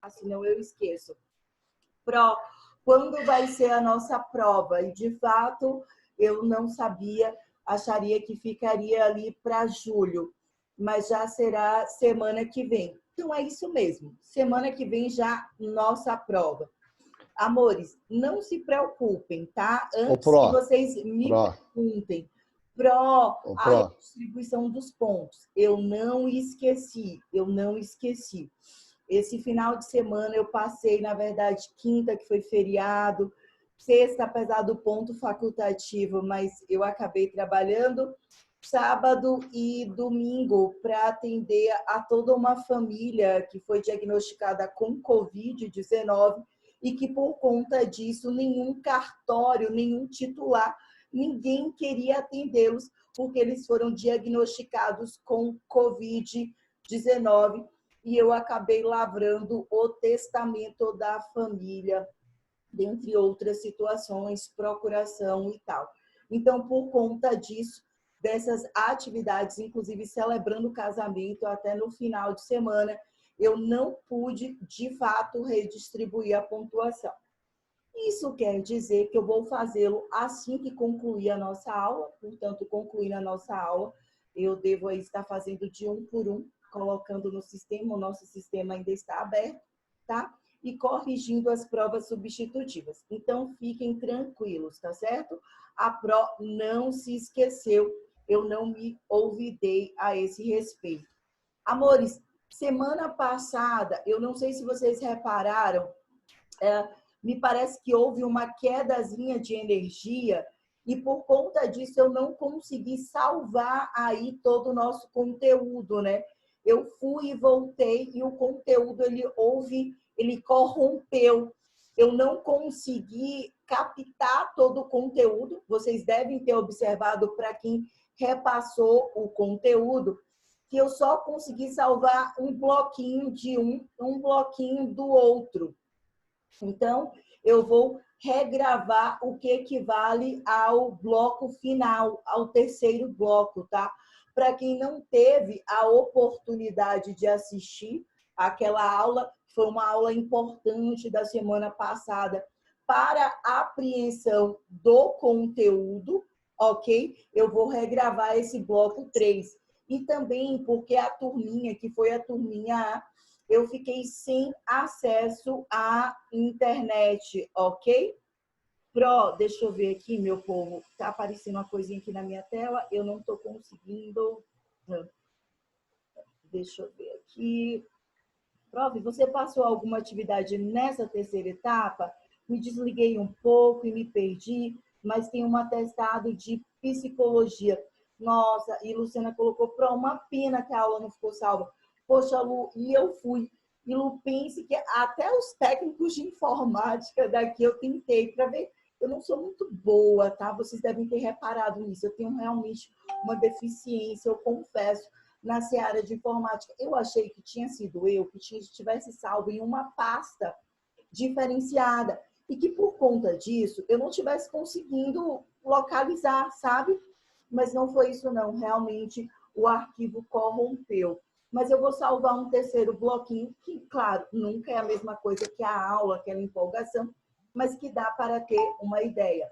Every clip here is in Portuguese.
senão eu esqueço. Quando vai ser a nossa prova? E, de fato, eu não sabia, acharia que ficaria ali para julho, mas já será semana que vem. Então, é isso mesmo. Semana que vem já nossa prova. Amores, não se preocupem, tá? Antes que vocês me perguntem, a redistribuição dos pontos. Eu não esqueci. Esse final de semana eu passei, na verdade, quinta, que foi feriado, sexta, apesar do ponto facultativo, mas eu acabei trabalhando sábado e domingo para atender a toda uma família que foi diagnosticada com Covid-19 e que, por conta disso, nenhum cartório, nenhum titular, ninguém queria atendê-los porque eles foram diagnosticados com Covid-19 e eu acabei lavrando o testamento da família, dentre outras situações, procuração e tal. Então, por conta disso, dessas atividades, inclusive celebrando o casamento até no final de semana, eu não pude, de fato, redistribuir a pontuação. Isso quer dizer que eu vou fazê-lo assim que concluir a nossa aula, portanto, concluindo a nossa aula, eu devo estar fazendo de um por um, colocando no sistema, o nosso sistema ainda está aberto, tá? E corrigindo as provas substitutivas. Então, fiquem tranquilos, tá certo? A Pro não se esqueceu, eu não me olvidei a esse respeito. Amores, semana passada, eu não sei se vocês repararam, me parece que houve uma quedazinha de energia e por conta disso eu não consegui salvar aí todo o nosso conteúdo, né? Eu fui e voltei e o conteúdo ele corrompeu. Eu não consegui captar todo o conteúdo. Vocês devem ter observado, para quem repassou o conteúdo, que eu só consegui salvar um bloquinho de um bloquinho do outro. Então, eu vou regravar o que equivale ao bloco final, ao terceiro bloco, tá? Para quem não teve a oportunidade de assistir aquela aula, foi uma aula importante da semana passada para a apreensão do conteúdo, ok? Eu vou regravar esse bloco 3. E também porque a turminha, que foi a turminha A, eu fiquei sem acesso à internet, ok? Deixa eu ver aqui, meu povo. Tá aparecendo uma coisinha aqui na minha tela, eu não estou conseguindo. Deixa eu ver aqui. Prof, você passou alguma atividade nessa terceira etapa? Me desliguei um pouco e me perdi, mas tem um atestado de psicologia. Nossa, e Luciana colocou, uma pena que a aula não ficou salva. Poxa, Lu, e eu fui. E Lu, pense que até os técnicos de informática daqui eu tentei para ver. Eu não sou muito boa, tá? Vocês devem ter reparado nisso. Eu tenho realmente uma deficiência, eu confesso, na seara de informática. Eu achei que tinha sido eu, que tivesse salvo em uma pasta diferenciada. E que por conta disso, eu não tivesse conseguindo localizar, sabe? Mas não foi isso não. Realmente, o arquivo corrompeu. Mas eu vou salvar um terceiro bloquinho, que, claro, nunca é a mesma coisa que a aula, aquela empolgação, mas que dá para ter uma ideia.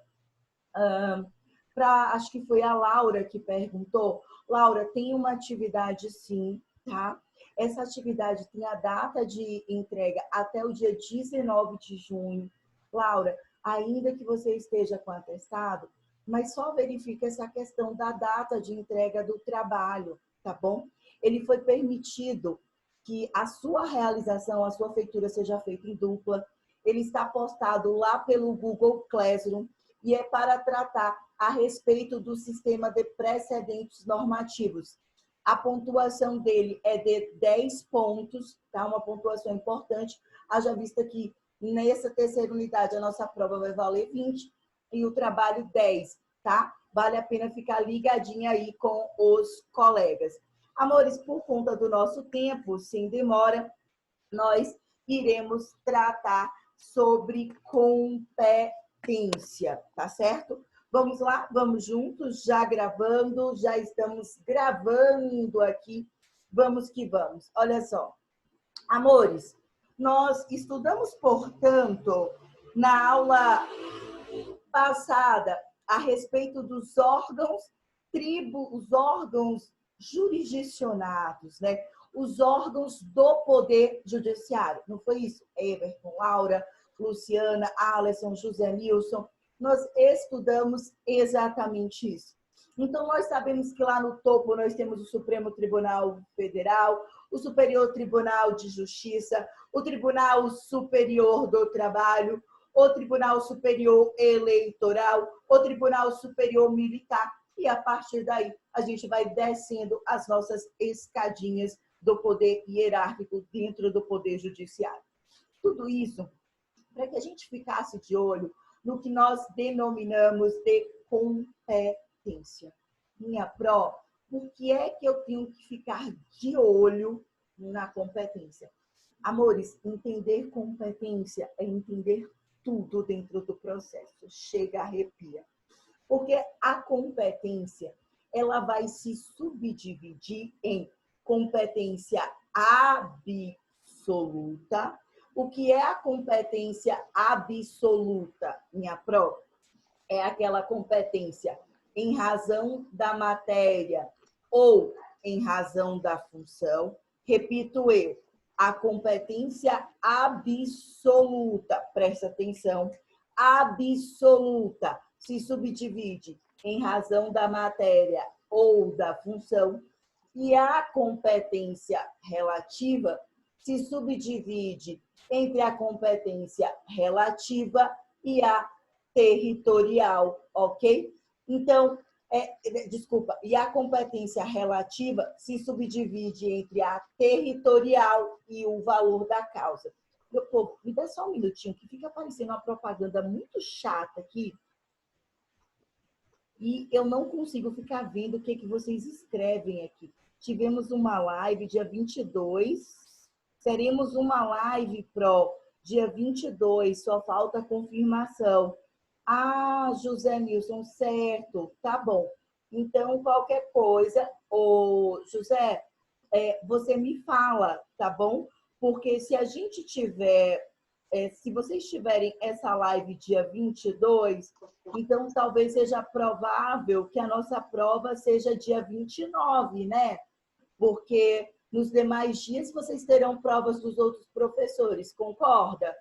Acho que foi a Laura que perguntou. Laura, tem uma atividade sim, tá? Essa atividade tem a data de entrega até o dia 19 de junho. Laura, ainda que você esteja com atestado, mas só verifica essa questão da data de entrega do trabalho, tá bom? Ele foi permitido que a sua realização, a sua feitura seja feita em dupla. Ele está postado lá pelo Google Classroom e é para tratar a respeito do sistema de precedentes normativos. A pontuação dele é de 10 pontos, tá? Uma pontuação importante, haja vista que nessa terceira unidade a nossa prova vai valer 20 e o trabalho 10, tá? Vale a pena ficar ligadinha aí com os colegas. Amores, por conta do nosso tempo, sem demora, nós iremos tratar sobre competência, tá certo? Vamos lá? Vamos juntos, já gravando, já estamos gravando aqui. Vamos que vamos. Olha só. Amores, Nós estudamos, portanto, na aula passada a respeito dos órgãos os órgãos jurisdicionados, né? Os órgãos do Poder Judiciário. Não foi isso? Everton, Laura, Luciana, Alisson, José Nilson. Nós estudamos exatamente isso. Então, nós sabemos que lá no topo nós temos o Supremo Tribunal Federal, o Superior Tribunal de Justiça, o Tribunal Superior do Trabalho, o Tribunal Superior Eleitoral, o Tribunal Superior Militar, e a partir daí a gente vai descendo as nossas escadinhas do poder hierárquico dentro do Poder Judiciário. Tudo isso para que a gente ficasse de olho no que nós denominamos de competência. Minha pró, por que é que eu tenho que ficar de olho na competência? Amores, entender competência é entender tudo dentro do processo. Chega, arrepia. Porque a competência, ela vai se subdividir em competência absoluta. O que é a competência absoluta, minha pró? É aquela competência em razão da matéria ou em razão da função. Repito eu, a competência absoluta, presta atenção, absoluta, se subdivide em razão da matéria ou da função, e a competência relativa se subdivide entre a competência relativa e a territorial, ok? Então, e a competência relativa se subdivide entre a territorial e o valor da causa. Meu povo, me dá só um minutinho, que fica aparecendo uma propaganda muito chata aqui, e eu não consigo ficar vendo o que vocês escrevem aqui. Tivemos uma live dia 22, teremos uma live pro dia 22, só falta confirmação. Ah, José Nilson, certo, tá bom. Então, qualquer coisa, ô José, você me fala, tá bom? Porque se a gente tiver, se vocês tiverem essa live dia 22, então talvez seja provável que a nossa prova seja dia 29, né? Porque nos demais dias vocês terão provas dos outros professores, concorda?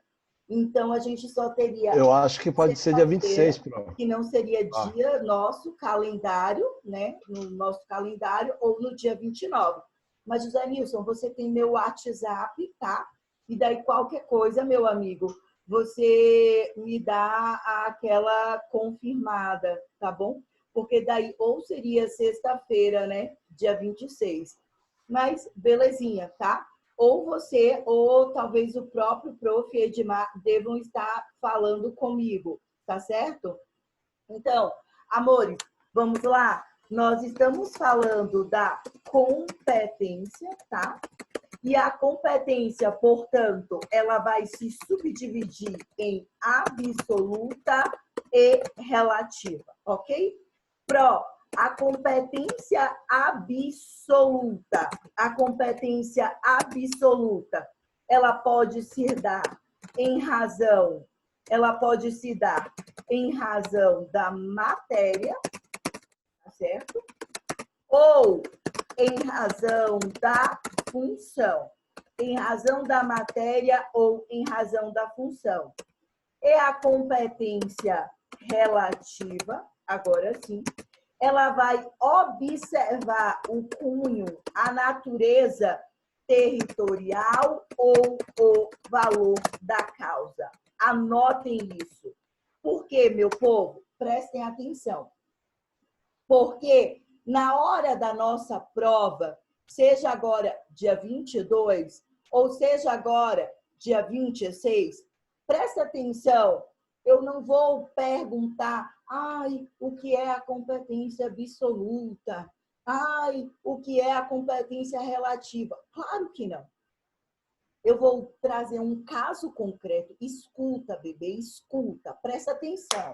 Então, a gente só teria... Eu acho que pode ser dia 26, Pro. Que não seria dia nosso calendário, né? No nosso calendário, ou no dia 29. Mas, José Nilson, você tem meu WhatsApp, tá? E daí, qualquer coisa, meu amigo, você me dá aquela confirmada, tá bom? Porque daí, ou seria sexta-feira, né? Dia 26. Mas, belezinha, tá? Ou você, ou talvez o próprio prof. Edmar devam estar falando comigo, tá certo? Então, amores, vamos lá? Nós estamos falando da competência, tá? E a competência, portanto, ela vai se subdividir em absoluta e relativa, ok? Pro, a competência absoluta. A competência absoluta, ela pode se dar em razão, da matéria, tá certo? Ou em razão da função. Em razão da matéria ou em razão da função. E a competência relativa, agora sim, ela vai observar o cunho, a natureza territorial ou o valor da causa. Anotem isso. Por quê, meu povo? Prestem atenção. Porque na hora da nossa prova, seja agora dia 22 ou seja agora dia 26, presta atenção, eu não vou perguntar, o que é a competência absoluta? O que é a competência relativa? Claro que não. Eu vou trazer um caso concreto. Escuta, bebê, escuta. Presta atenção.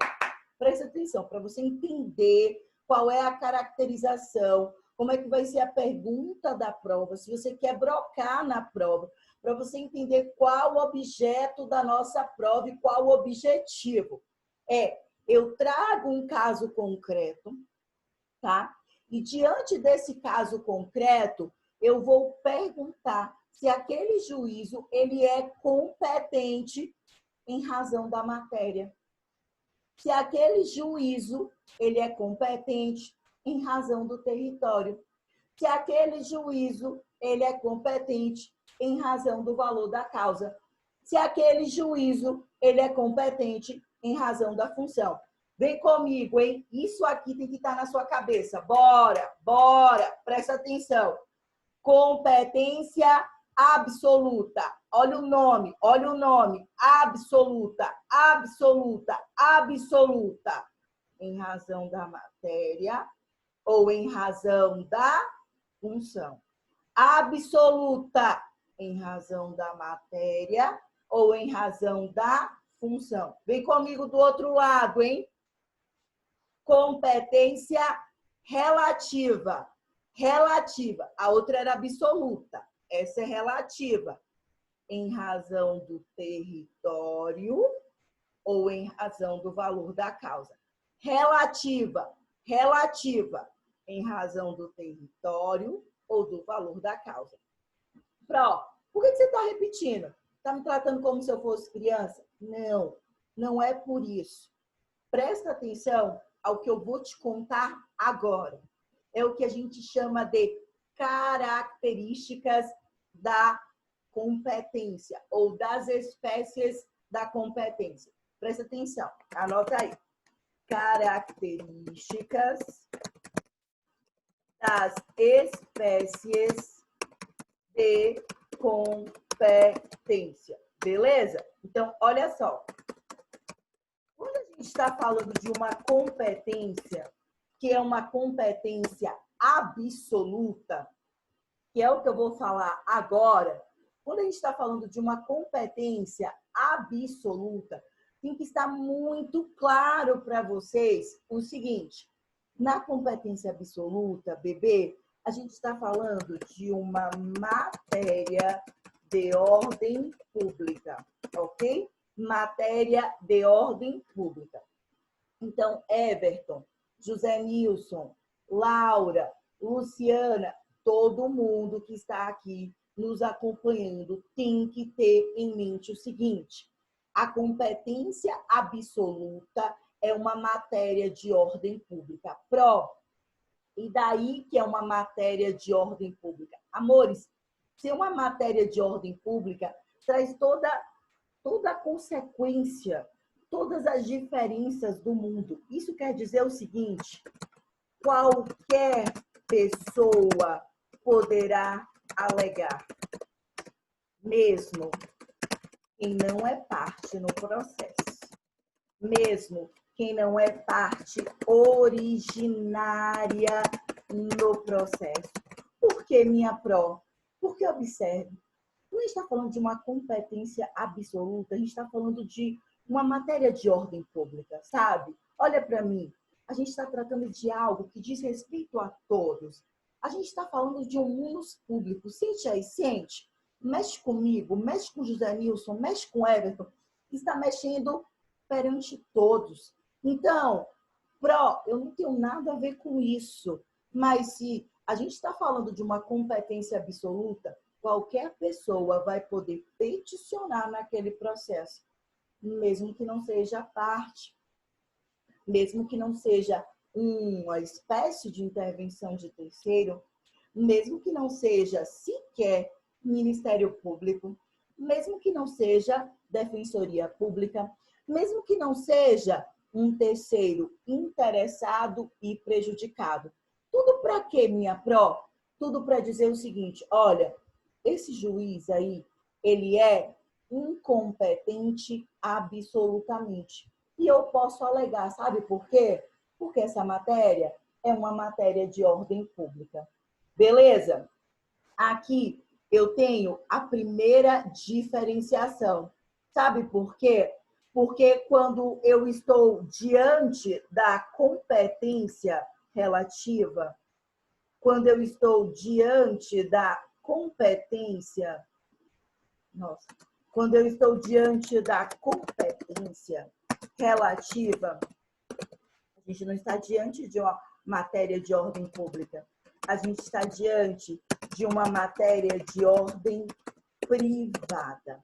Presta atenção para você entender qual é a caracterização, como é que vai ser a pergunta da prova, se você quer brocar na prova. para você entender qual o objeto da nossa prova e qual o objetivo. Eu trago um caso concreto, tá? E diante desse caso concreto, eu vou perguntar se aquele juízo ele é competente em razão da matéria. Se aquele juízo ele é competente em razão do território. Se aquele juízo ele é competente em razão do valor da causa. Se aquele juízo ele é competente em razão da função. Vem comigo, hein? Isso aqui tem que estar na sua cabeça. Bora, bora, presta atenção. Competência absoluta. Olha o nome, olha o nome. Absoluta, absoluta, absoluta. Em razão da matéria ou em razão da função. Absoluta em razão da matéria ou em razão da função. Vem comigo do outro lado, hein? Competência relativa. Relativa. A outra era absoluta. Essa é relativa. Em razão do território ou em razão do valor da causa. Relativa. Relativa. Em razão do território ou do valor da causa. Pró, por que você está repetindo? Está me tratando como se eu fosse criança? Não, não é por isso. Presta atenção ao que eu vou te contar agora. É o que a gente chama de características da competência ou das espécies da competência. Presta atenção, anota aí. Características das espécies de competência. Beleza? Então, olha só. Quando a gente está falando de uma competência, que é uma competência absoluta, que é o que eu vou falar agora, quando a gente está falando de uma competência absoluta, tem que estar muito claro para vocês o seguinte: na competência absoluta, bebê, a gente está falando de uma matéria de ordem pública, ok? Matéria de ordem pública. Então, Everton, José Nilson, Laura, Luciana, todo mundo que está aqui nos acompanhando tem que ter em mente o seguinte: a competência absoluta é uma matéria de ordem pública. E daí que é uma matéria de ordem pública. Amores, ser uma matéria de ordem pública traz toda a consequência, todas as diferenças do mundo. Isso quer dizer o seguinte: qualquer pessoa poderá alegar, mesmo quem não é parte no processo, mesmo quem não é parte originária no processo. Por que, minha pró? Porque, observe, quando a gente está falando de uma competência absoluta, a gente está falando de uma matéria de ordem pública, sabe? Olha para mim, a gente está tratando de algo que diz respeito a todos. A gente está falando de um munus público. Sente aí, sente. Mexe comigo, mexe com José Nilson, mexe com Everton. Está mexendo perante todos. Então, eu não tenho nada a ver com isso. Mas se a gente está falando de uma competência absoluta, qualquer pessoa vai poder peticionar naquele processo, mesmo que não seja parte, mesmo que não seja uma espécie de intervenção de terceiro, mesmo que não seja sequer Ministério Público, mesmo que não seja Defensoria Pública, mesmo que não seja um terceiro interessado e prejudicado. Tudo para quê, minha pró? Tudo para dizer o seguinte: olha, esse juiz aí, ele é incompetente absolutamente. E eu posso alegar, sabe por quê? Porque essa matéria é uma matéria de ordem pública. Beleza? Aqui eu tenho a primeira diferenciação. Sabe por quê? Porque quando eu estou diante da competência relativa, quando eu estou diante da competência Nossa. Quando eu estou diante da competência relativa, a gente não está diante de uma matéria de ordem pública. A gente está diante de uma matéria de ordem privada.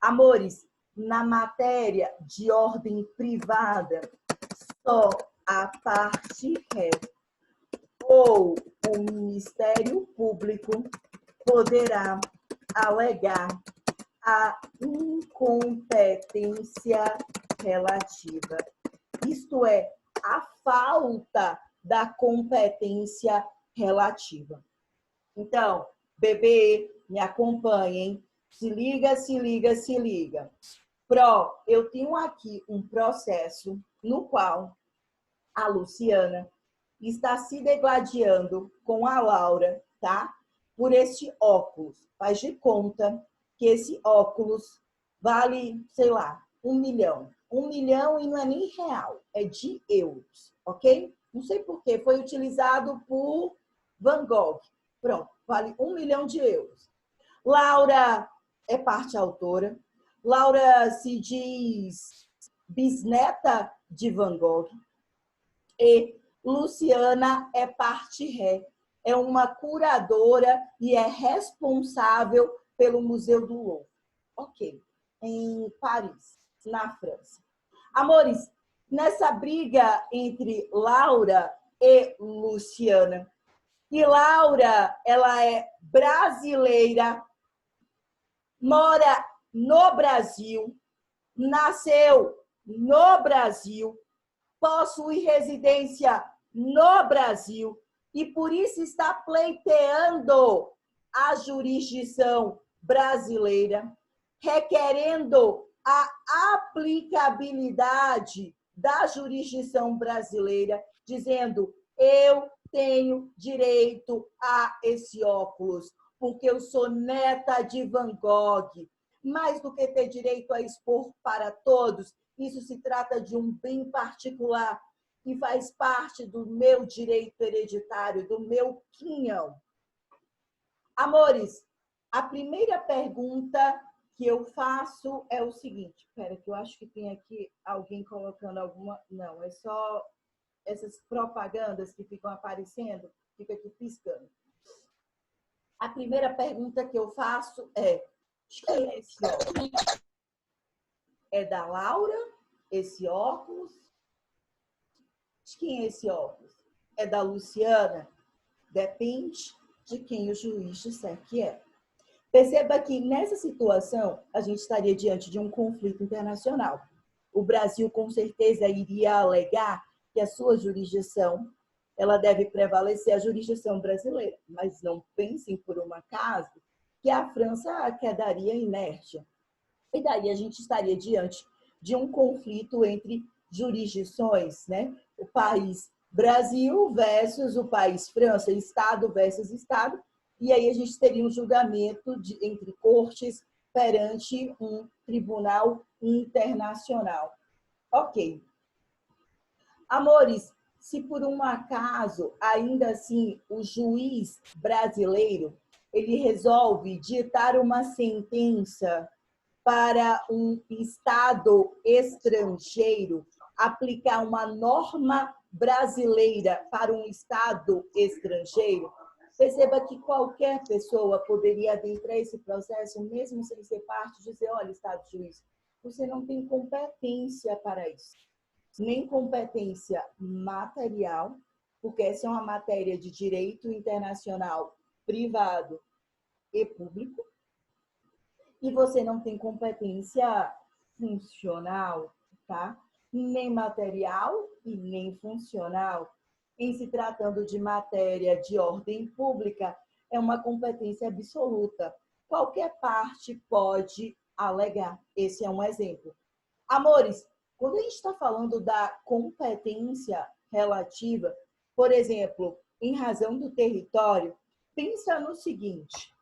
Amores, na matéria de ordem privada, só a parte ré ou o Ministério Público poderá alegar a incompetência relativa. Isto é, a falta da competência relativa. Então, bebê, me acompanhem. Se liga, se liga, se liga. Eu tenho aqui um processo no qual a Luciana está se degladiando com a Laura, tá? Por este óculos. Faz de conta que esse óculos vale, sei lá, 1 milhão. 1 milhão e não é nem real, é de euros, ok? Não sei por quê, foi utilizado por Van Gogh. Pronto, vale 1 milhão de euros. Laura é parte autora. Laura se diz bisneta de Van Gogh. E Luciana é parte ré. É uma curadora e é responsável pelo Museu do Louvre. Ok, em Paris, na França. Amores, nessa briga entre Laura e Luciana, e Laura, ela é brasileira, mora no Brasil, nasceu no Brasil, possui residência no Brasil e por isso está pleiteando a jurisdição brasileira, requerendo a aplicabilidade da jurisdição brasileira, dizendo: eu tenho direito a esse óculos, porque eu sou neta de Van Gogh. Mais do que ter direito a expor para todos, isso se trata de um bem particular que faz parte do meu direito hereditário, do meu quinhão. Amores, a primeira pergunta que eu faço é o seguinte. Espera, que eu acho que tem aqui alguém colocando alguma... Não, é só essas propagandas que ficam aparecendo, fica aqui piscando. A primeira pergunta que eu faço é: quem é esse óculos? É da Laura, esse óculos? De quem é esse óculos? É da Luciana? Depende de quem o juiz disser que é. Perceba que nessa situação a gente estaria diante de um conflito internacional. O Brasil com certeza iria alegar que a sua jurisdição ela deve prevalecer a jurisdição brasileira, mas não pensem por um acaso que a França quedaria inerte. E daí a gente estaria diante de um conflito entre jurisdições, né? O país Brasil versus o país França, Estado versus Estado, e aí a gente teria um julgamento entre cortes perante um tribunal internacional. Ok. Amores, se por um acaso, ainda assim, o juiz brasileiro ele resolve ditar uma sentença para um Estado estrangeiro, aplicar uma norma brasileira para um Estado estrangeiro, perceba que qualquer pessoa poderia adentrar esse processo, mesmo sem ser parte, dizer: olha, Estado juiz, você não tem competência para isso. Nem competência material, porque essa é uma matéria de direito internacional privado e público, e você não tem competência funcional, tá? Nem material e nem funcional. Em se tratando de matéria de ordem pública, é uma competência absoluta. Qualquer parte pode alegar. Esse é um exemplo. Amores, quando a gente está falando da competência relativa, por exemplo, em razão do território, pensa no seguinte: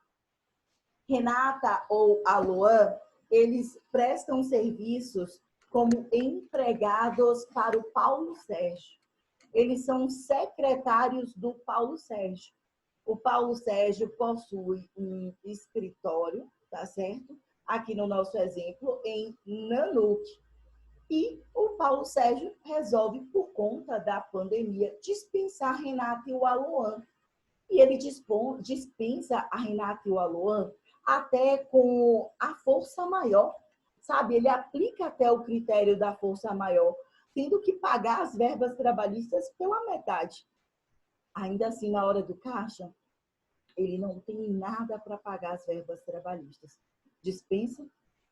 Renata ou a Luan, eles prestam serviços como empregados para o Paulo Sérgio. Eles são secretários do Paulo Sérgio. O Paulo Sérgio possui um escritório tá certo? Aqui no nosso exemplo, em Nanuque. E o Paulo Sérgio resolve, por conta da pandemia, dispensar a Renata e o Aloan. E ele dispensa a Renata e o Aloan até com a força maior, sabe? Ele aplica até o critério da força maior, tendo que pagar as verbas trabalhistas pela metade. Ainda assim, na hora do caixa, ele não tem nada para pagar as verbas trabalhistas. Dispensa,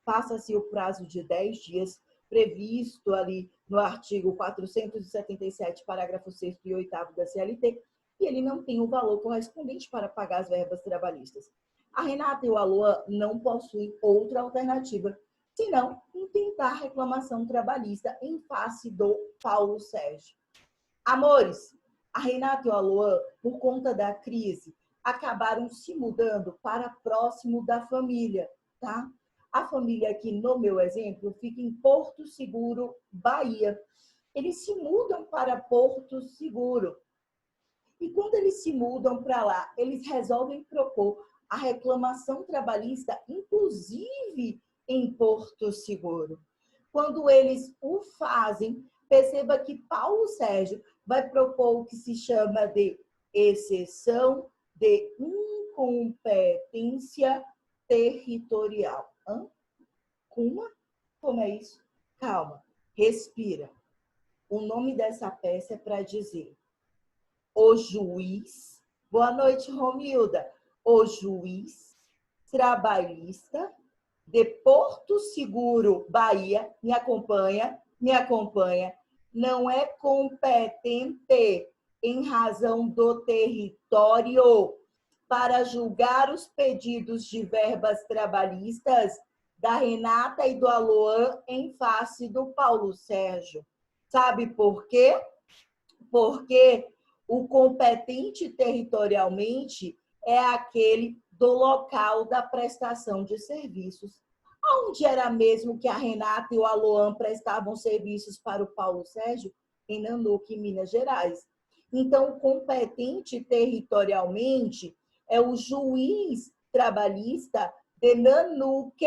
passa-se o prazo de 10 dias, previsto ali no artigo 477, parágrafo 6º e 8º da CLT, e ele não tem o valor correspondente para pagar as verbas trabalhistas. A Renata e o Aloan não possuem outra alternativa, senão intentar reclamação trabalhista em face do Paulo Sérgio. Amores, a Renata e o Aloan, por conta da crise, acabaram se mudando para próximo da família, tá? A família aqui, no meu exemplo, fica em Porto Seguro, Bahia. Eles se mudam para Porto Seguro. E quando eles se mudam para lá, eles resolvem propor a reclamação trabalhista, inclusive em Porto Seguro. Quando eles o fazem, perceba que Paulo Sérgio vai propor o que se chama de exceção de incompetência territorial. Como é isso? Calma, respira. O nome dessa peça é para dizer: o juiz, boa noite, Romilda, o juiz trabalhista de Porto Seguro, Bahia, me acompanha, não é competente em razão do território para julgar os pedidos de verbas trabalhistas da Renata e do Aloan em face do Paulo Sérgio. Sabe por quê? Porque o competente territorialmente é aquele do local da prestação de serviços. Onde era mesmo que a Renata e o Aloan prestavam serviços para o Paulo Sérgio? Em Nanuque, Minas Gerais. Então, o competente territorialmente é o juiz trabalhista de Nanuque,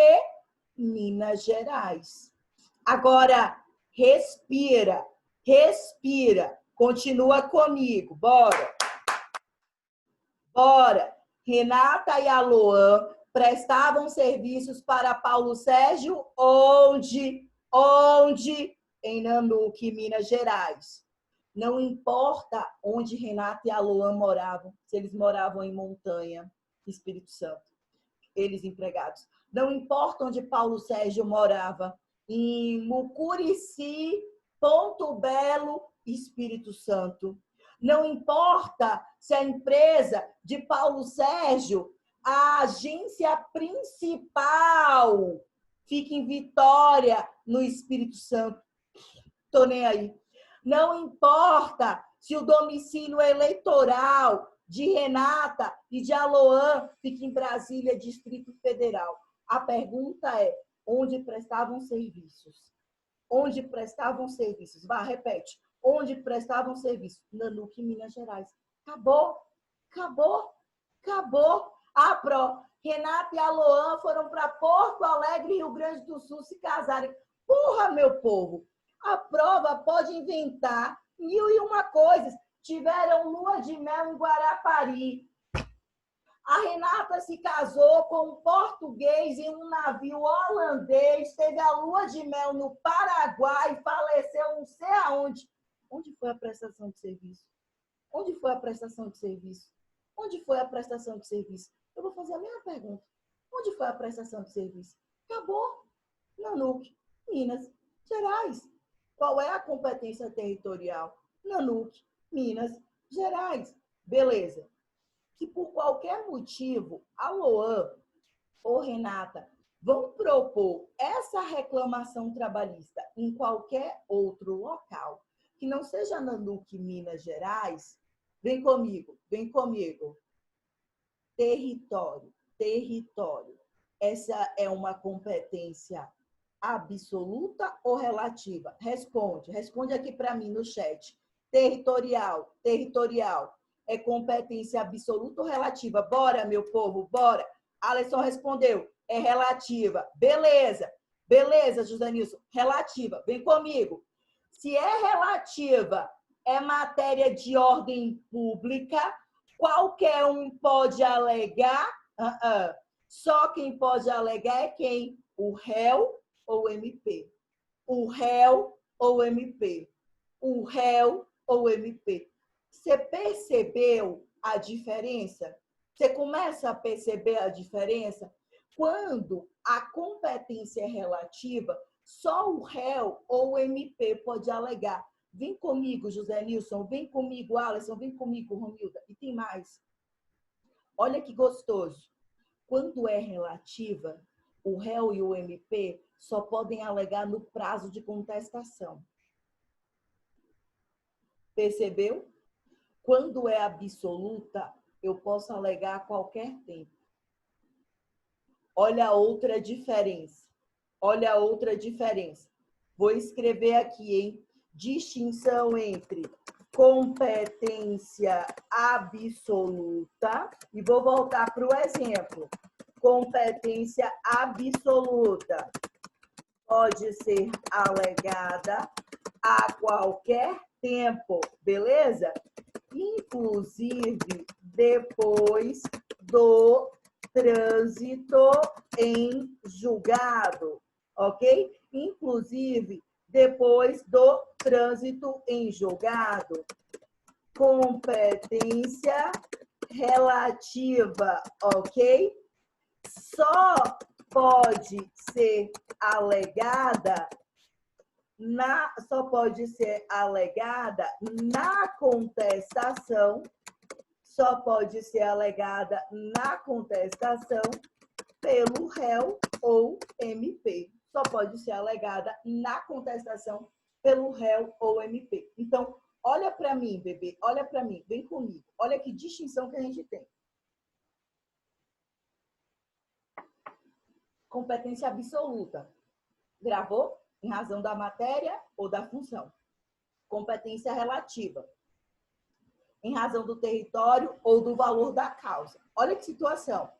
Minas Gerais. Agora, respira, respira. Continua comigo, bora. Bora. Renata e Aloan prestavam serviços para Paulo Sérgio onde? Em Nanuque, Minas Gerais. Não importa onde Renata e Aloan moravam, se eles moravam em Montanha, Espírito Santo, eles empregados. Não importa onde Paulo Sérgio morava, em Mucurici, Ponto Belo, Espírito Santo. Não importa se a empresa de Paulo Sérgio, a agência principal, fica em Vitória, no Espírito Santo. Estou nem aí. Não importa se o domicílio eleitoral de Renata e de Aloan fica em Brasília, Distrito Federal. A pergunta é: onde prestavam serviços? Onde prestavam serviços? Vá, repete. Onde prestavam serviços? Nanuque, Minas Gerais. Acabou. Renata e Aloan foram para Porto Alegre, Rio Grande do Sul, se casarem. Porra, meu povo! A prova pode inventar 1001 coisas. Tiveram lua de mel em Guarapari. A Renata se casou com um português em um navio holandês, teve a lua de mel no Paraguai, faleceu não sei aonde. Onde foi a prestação de serviço? Onde foi a prestação de serviço? Onde foi a prestação de serviço? Eu vou fazer a mesma pergunta. Onde foi a prestação de serviço? Acabou. Nanuque, Minas Gerais. Qual é a competência territorial? Nanuque, Minas Gerais. Beleza. Se por qualquer motivo, Aloan ou Renata vão propor essa reclamação trabalhista em qualquer outro local, que não seja Nanuque, Minas Gerais, vem comigo. Território. Essa é uma competência absoluta ou relativa? Responde aqui para mim no chat. Territorial. É competência absoluta ou relativa? Bora, meu povo, bora. Alisson respondeu. é relativa. Beleza. Beleza, José Nilson. Relativa. Vem comigo. Se é relativa, é matéria de ordem pública, qualquer um pode alegar. Só quem pode alegar é quem? O réu ou o MP. O réu ou o MP. O réu ou o MP. Você percebeu a diferença? Você começa a perceber a diferença? Quando a competência é relativa, só o réu ou o MP pode alegar. Vem comigo, José Nilson, vem comigo, Alisson, vem comigo, Romilda. E tem mais. Olha que gostoso. Quando é relativa, o réu e o MP só podem alegar no prazo de contestação. Percebeu? Quando é absoluta, eu posso alegar a qualquer tempo. Olha a outra diferença. Olha a outra diferença. Vou escrever aqui, hein? Distinção entre competência absoluta. E vou voltar para o exemplo. Competência absoluta pode ser alegada a qualquer tempo, beleza? Inclusive depois do trânsito em julgado, ok? Inclusive depois do trânsito em julgado. Competência relativa, ok? Só pode ser alegada na contestação, só pode ser alegada na contestação pelo réu ou MP. Só pode ser alegada na contestação pelo réu ou MP. Então, olha para mim, bebê, olha para mim, vem comigo. Olha que distinção que a gente tem. Competência absoluta. Gravou? Em razão da matéria ou da função. Competência relativa. Em razão do território ou do valor da causa. Olha que situação.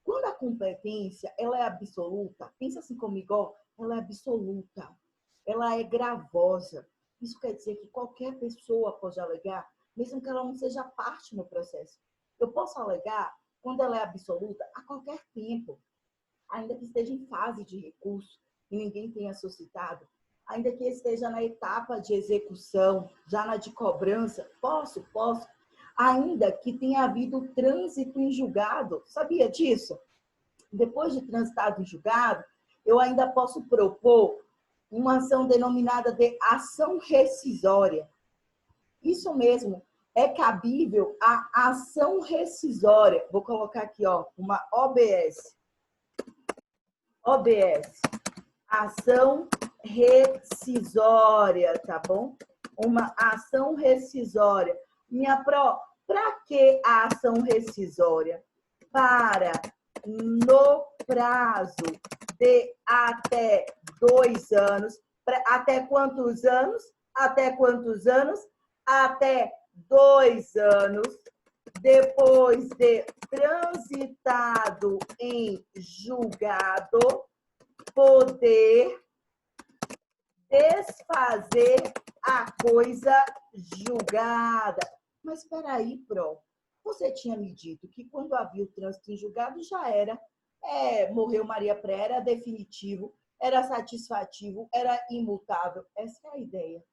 Quando a competência ela é absoluta, pensa assim comigo, ó, ela é absoluta, ela é gravosa. Isso quer dizer que qualquer pessoa pode alegar, mesmo que ela não seja parte no processo. Eu posso alegar, quando ela é absoluta, a qualquer tempo, ainda que esteja em fase de recurso e ninguém tenha suscitado, ainda que esteja na etapa de execução, já na de cobrança, posso, ainda que tenha havido trânsito em julgado, sabia disso? Depois de transitado em julgado, eu ainda posso propor uma ação denominada de ação rescisória. Isso mesmo, é cabível a ação rescisória. Vou colocar aqui, ó, uma OBS. OBS, ação rescisória, tá bom? Uma ação rescisória. Minha pró, para que a ação rescisória? Para, no prazo de até 2 anos, até quantos anos? Até quantos anos? Até 2 anos, depois de transitado em julgado, poder desfazer a coisa julgada. Mas espera aí, Pro. Você tinha me dito que quando havia o trânsito em julgado já era, morreu Maria Pré, era definitivo, era satisfativo, era imutável. Essa é a ideia.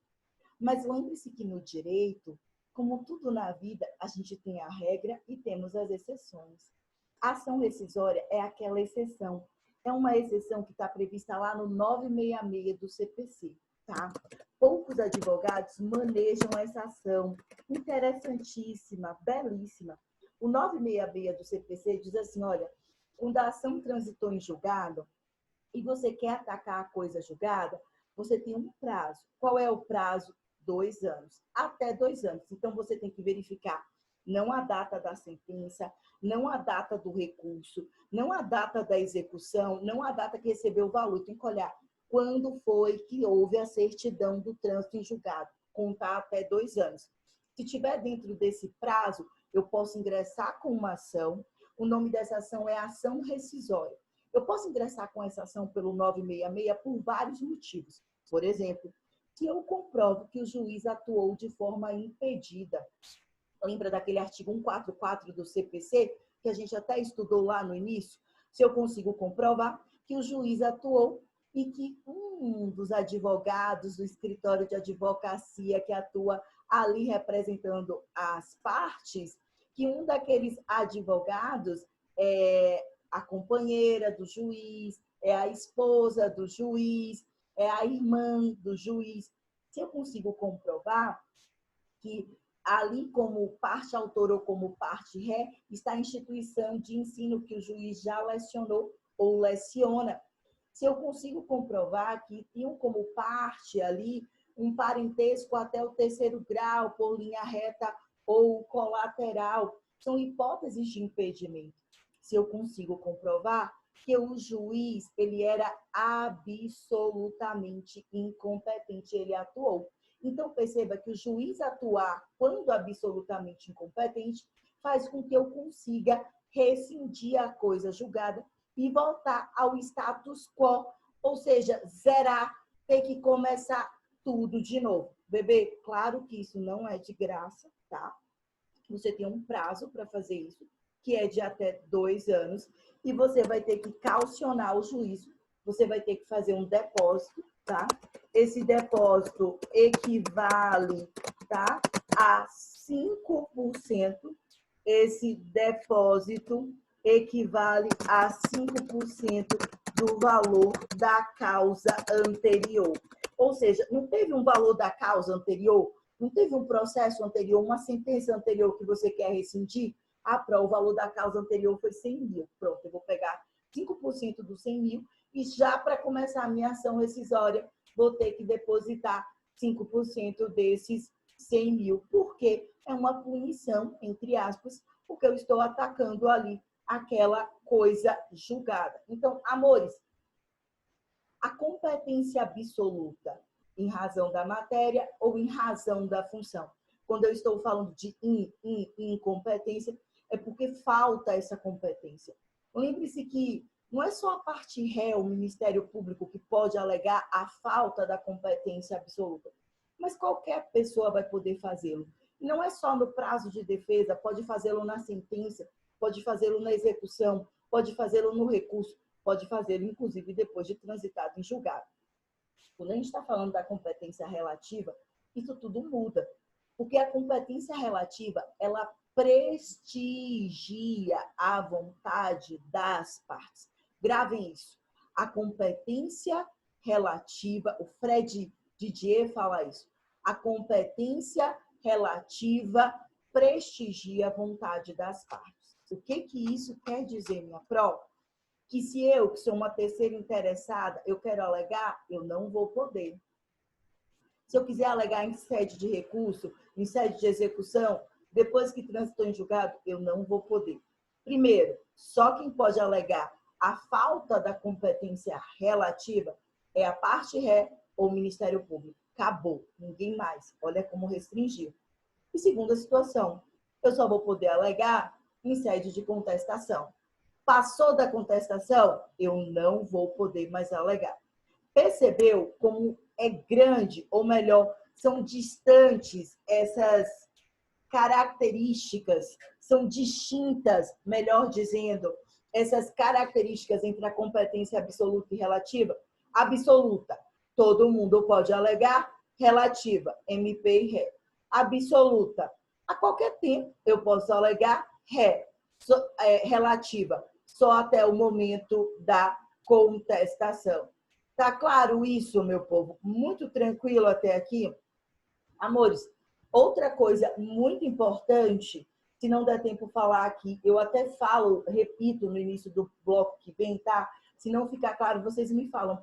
Mas lembre-se que no direito, como tudo na vida, a gente tem a regra e temos as exceções. A ação rescisória é aquela exceção. É uma exceção que está prevista lá no 966 do CPC, tá? Poucos advogados manejam essa ação. Interessantíssima, belíssima. O 966 do CPC diz assim, olha, quando a ação transitou em julgado e você quer atacar a coisa julgada, você tem um prazo. Qual é o prazo? 2 anos. Até 2 anos. Então, você tem que verificar não a data da sentença, não a data do recurso, não a data da execução, não a data que recebeu o valor. Tem que olhar quando foi que houve a certidão do trânsito em julgado. Contar até 2 anos. Se tiver dentro desse prazo, eu posso ingressar com uma ação. O nome dessa ação é ação rescisória. Eu posso ingressar com essa ação pelo 966 por vários motivos. Por exemplo, se eu comprovo que o juiz atuou de forma impedida, lembra daquele artigo 144 do CPC, que a gente até estudou lá no início? Se eu consigo comprovar que o juiz atuou e que um dos advogados do escritório de advocacia que atua ali representando as partes, que um daqueles advogados é a companheira do juiz, é a esposa do juiz, é a irmã do juiz. Se eu consigo comprovar que ali, como parte autora ou como parte ré, está a instituição de ensino que o juiz já lecionou ou leciona. Se eu consigo comprovar que tinham como parte ali um parentesco até o 3º grau, por linha reta ou colateral, são hipóteses de impedimento. Se eu consigo comprovar que o juiz ele era absolutamente incompetente, ele atuou. Então, perceba que o juiz atuar quando absolutamente incompetente faz com que eu consiga rescindir a coisa julgada e voltar ao status quo, ou seja, zerar, ter que começar tudo de novo. Bebê, claro que isso não é de graça, tá? Você tem um prazo para fazer isso, que é de até 2 anos, e você vai ter que caucionar o juízo, você vai ter que fazer um depósito, tá? Esse depósito equivale, tá, a 5%. Esse depósito equivale a 5% do valor da causa anterior. Ou seja, não teve um valor da causa anterior? Não teve um processo anterior, uma sentença anterior que você quer rescindir? O valor da causa anterior foi 100 mil. Pronto, eu vou pegar 5% dos 100 mil e já para começar a minha ação rescisória, vou ter que depositar 5% desses 100 mil. Por quê? É uma punição, entre aspas, porque eu estou atacando ali aquela coisa julgada. Então, amores, a competência absoluta em razão da matéria ou em razão da função. Quando eu estou falando de incompetência, é porque falta essa competência. Lembre-se que não é só a parte ré, o Ministério Público, que pode alegar a falta da competência absoluta, mas qualquer pessoa vai poder fazê-lo. Não é só no prazo de defesa, pode fazê-lo na sentença, pode fazê-lo na execução, pode fazê-lo no recurso, pode fazê-lo, inclusive, depois de transitado em julgado. Quando a gente está falando da competência relativa, isso tudo muda. Porque a competência relativa, ela prestigia a vontade das partes. Gravem isso. A competência relativa, o Fred Didier fala isso. A competência relativa prestigia a vontade das partes. O que isso quer dizer, minha prova? Que se eu, que sou uma terceira interessada, eu quero alegar, eu não vou poder. Se eu quiser alegar em sede de recurso, em sede de execução, depois que transitou em julgado, eu não vou poder. Primeiro, só quem pode alegar a falta da competência relativa é a parte ré ou o Ministério Público. Acabou, ninguém mais. Olha como restringiu. E segunda situação, eu só vou poder alegar em sede de contestação. Passou da contestação, eu não vou poder mais alegar. Percebeu como é grande, ou melhor, são distantes essas características, são distintas, melhor dizendo, essas características entre a competência absoluta e relativa? Absoluta, todo mundo pode alegar. Relativa, MP e ré. Absoluta, a qualquer tempo eu posso alegar. Ré, relativa, só até o momento da contestação. Tá claro isso, meu povo? Muito tranquilo até aqui? Amores, outra coisa muito importante, se não der tempo falar aqui, eu até falo, repito no início do bloco que vem, tá? Se não ficar claro, vocês me falam,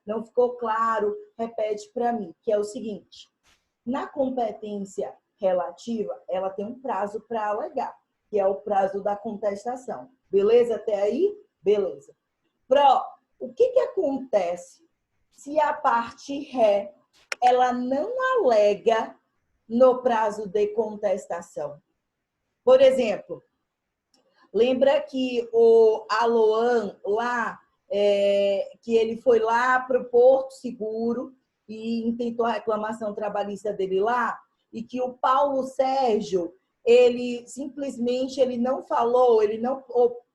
não ficou claro, repete para mim, que é o seguinte: na competência relativa, ela tem um prazo para alegar, que é o prazo da contestação. Beleza até aí? Beleza. O que acontece se a parte ré ela não alega no prazo de contestação? Por exemplo, Lembra que o Aloan lá, que ele foi lá para o Porto Seguro e intentou a reclamação trabalhista dele lá, e que o Paulo Sérgio, ele simplesmente ele não falou, ele não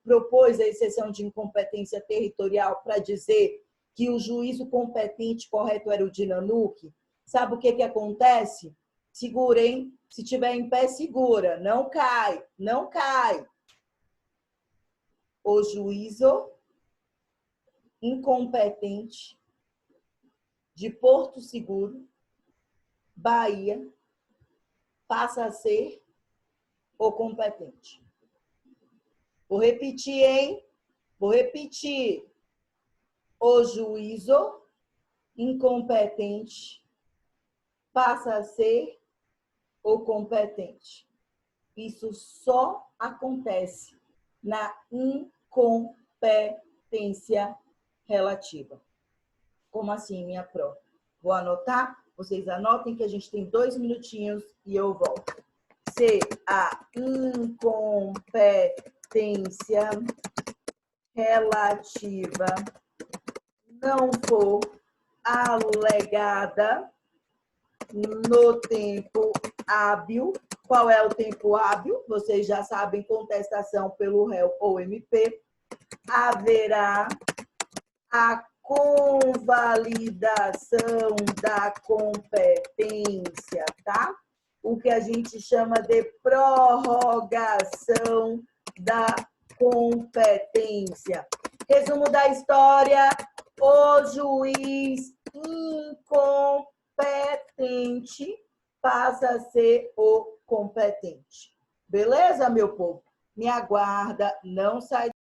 propôs a exceção de incompetência territorial para dizer que o juízo competente correto era o de Nanuque. Sabe o que acontece? Segura, hein? Se tiver em pé, segura. Não cai, não cai. O juízo incompetente de Porto Seguro, Bahia, passa a ser o competente. Vou repetir, hein? Vou repetir. O juízo incompetente passa a ser o competente. Isso só acontece na incompetência relativa. Como assim, minha pró? Vou anotar? Vocês anotem que a gente tem 2 minutinhos e eu volto. Se a incompetência relativa não for alegada no tempo hábil. Qual é o tempo hábil? Vocês já sabem, contestação pelo réu ou MP. Haverá a convalidação da competência, tá? O que a gente chama de prorrogação da competência. Resumo da história: o juiz incompetente passa a ser o competente. Beleza, meu povo? Me aguarda, não sai